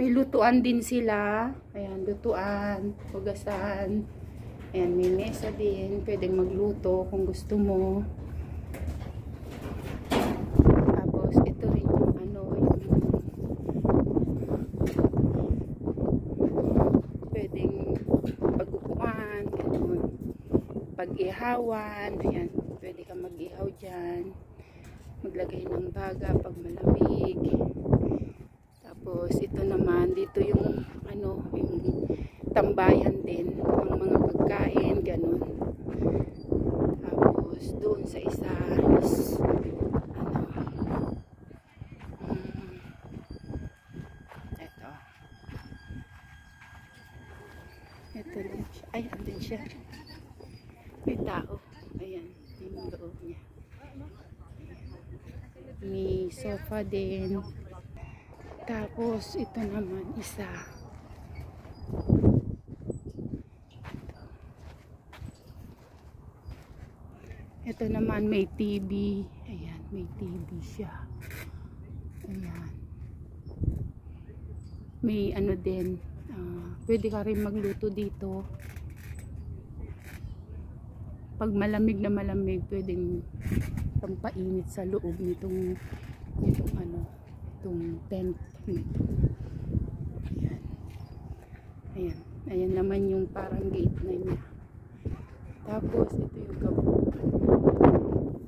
May lutuan din sila. Ayan, lutuan, hugasan. Ayan, may mesa din. Pwedeng magluto kung gusto mo. Tapos, ito rin yung ano, yung pwedeng pag-upuan, ganun. Pag-ihawan. Ayan, pwede ka mag-ihaw dyan. Maglagay ng baga pag malamig. Tapos ito naman, dito yung ano, yung tambayan din ng mga pagkain, ganun. Tapos doon sa isa is ano, ito lang siya. Ay, andun siya. May tao. Ayan, yung loob niya. May sofa din. Tapos, ito naman, isa. Ito naman, may TV. Ayan, may TV siya. Ayan. May ano din. Pwede ka rin magluto dito. Pag malamig na malamig, pwedeng pampainit sa loob nitong ano, itong tent. Ayan. Ayan. Ayan naman yung parang gate na niya. Tapos ito yung kabuuan.